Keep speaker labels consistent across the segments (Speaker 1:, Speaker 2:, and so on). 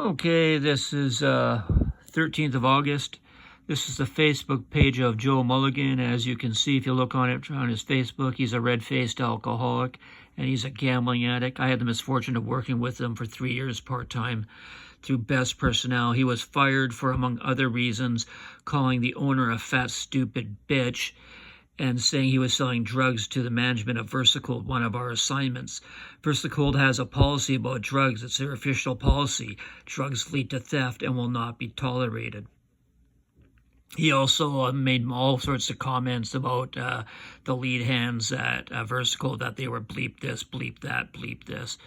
Speaker 1: Okay, this is 13th of August. This is the Facebook page of Joe Mulligan. As you can see, if you look on his Facebook, he's a red-faced alcoholic, and he's a gambling addict. I had the misfortune of working with him for 3 years part-time through Best Personnel. He was fired for, among other reasons, calling the owner a fat, stupid bitch, and saying he was selling drugs to the management of VersaCold, one of our assignments. VersaCold has a policy about drugs. It's their official policy. Drugs lead to theft and will not be tolerated. He also made all sorts of comments about the lead hands at VersaCold, that they were bleep this, bleep that, bleep this.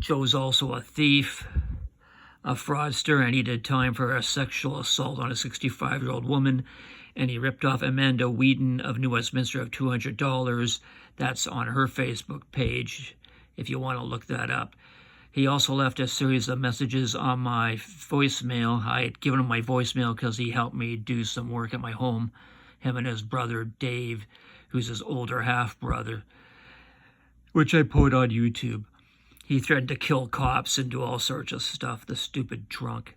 Speaker 1: Joe's also a thief, a fraudster, and he did time for a sexual assault on a 65-year-old woman. And he ripped off Amanda Wheaton of New Westminster of $200. That's on her Facebook page, if you want to look that up. He also left a series of messages on my voicemail. I had given him my voicemail because he helped me do some work at my home, him and his brother Dave, who's his older half-brother, which I put on YouTube. He threatened to kill cops and do all sorts of stuff, the stupid drunk.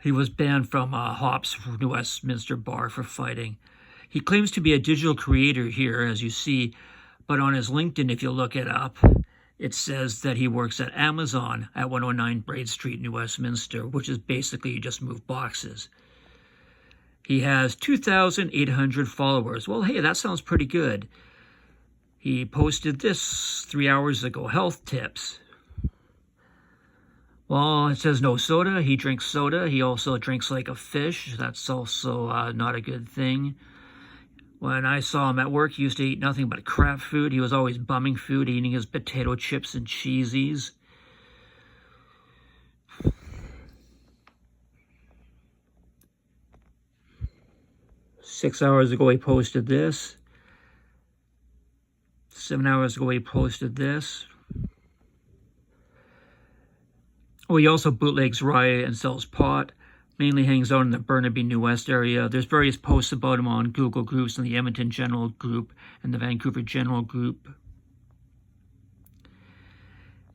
Speaker 1: He was banned from Hops New Westminster Bar for fighting. He claims to be a digital creator here, as you see, but on his LinkedIn, if you look it up, it says that he works at Amazon at 109 Braid Street, New Westminster, which is basically you just move boxes. He has 2,800 followers. Well, hey, that sounds pretty good. He posted this 3 hours ago, health tips. Well, it says no soda. He drinks soda. He also drinks like a fish. That's also not a good thing. When I saw him at work, he used to eat nothing but crap food. He was always bumming food, eating his potato chips and cheesies. Six hours ago, he posted this. 7 hours ago, he posted this. Oh, he also bootlegs rye and sells pot. Mainly hangs out in the Burnaby New West area. There's various posts about him on Google Groups and the Edmonton General Group and the Vancouver General Group.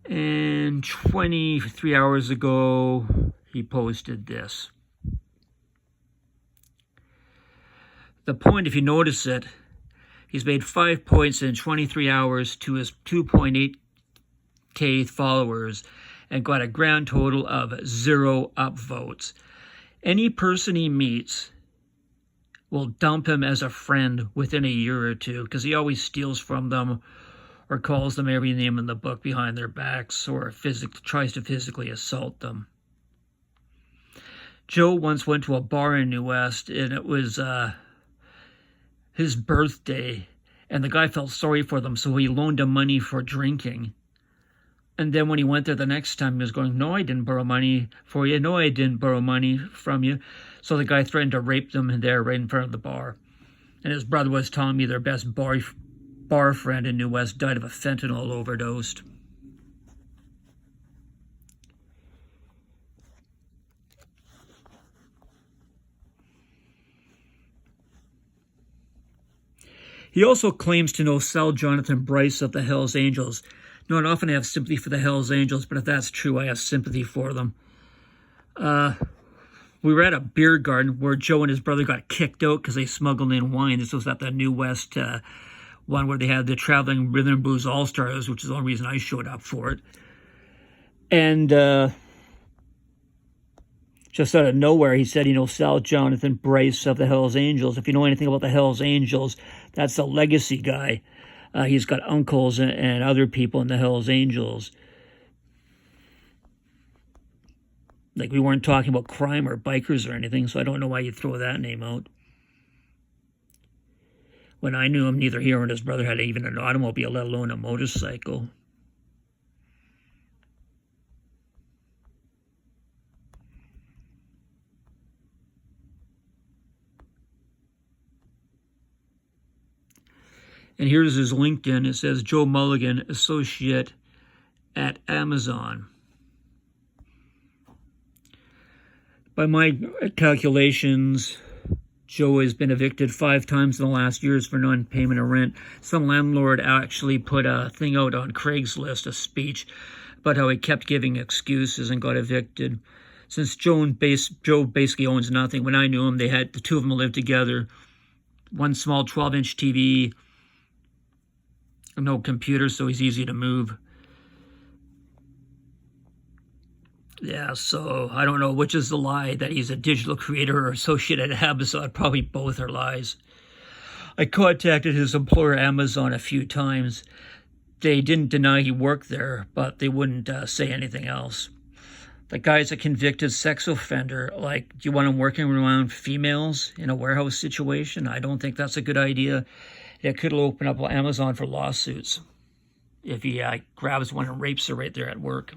Speaker 1: And 23 hours ago, he posted this. The point, if you notice it, he's made 5 points in 23 hours to his 2.8K followers and got a grand total of 0 upvotes. Any person he meets will dump him as a friend within a year or two because he always steals from them or calls them every name in the book behind their backs or tries to physically assault them. Joe once went to a bar in New West, and it was his birthday, and the guy felt sorry for them, so he loaned him money for drinking. And then when he went there the next time, he was going, "No, I didn't borrow money for you. No, I didn't borrow money from you." So the guy threatened to rape them there right in front of the bar. And his brother was telling me their best bar friend in New West died of a fentanyl overdose. He also claims to know Sal Jonathan Bryce of the Hells Angels. Not often I have sympathy for the Hells Angels, but if that's true, I have sympathy for them. We were at a beer garden where Joe and his brother got kicked out because they smuggled in wine. This was at the New West one where they had the Traveling Rhythm and Blues All-Stars, which is the only reason I showed up for it. And just out of nowhere, he said, Sal Jonathan Bryce of the Hells Angels. If you know anything about the Hells Angels, that's a legacy guy. He's got uncles and other people in the Hells Angels. Like, we weren't talking about crime or bikers or anything, so I don't know why you throw that name out. When I knew him, neither he nor his brother had even an automobile, let alone a motorcycle. And here's his LinkedIn. It says Joe Mulligan, associate at Amazon. By my calculations, Joe has been evicted 5 times in the last years for non-payment of rent. Some landlord actually put a thing out on Craigslist, a speech, about how he kept giving excuses and got evicted. Since Joe basically owns nothing. When I knew him, the two of them lived together. One small 12-inch TV, no computer, so he's easy to move. Yeah, so I don't know which is the lie, that he's a digital creator or associate at Amazon. Probably both are lies. I contacted his employer, Amazon, a few times. They didn't deny he worked there, but they wouldn't say anything else. The guy's a convicted sex offender. Like, do you want him working around females in a warehouse situation? I don't think that's a good idea. It could open up Amazon for lawsuits if he grabs one and rapes her right there at work.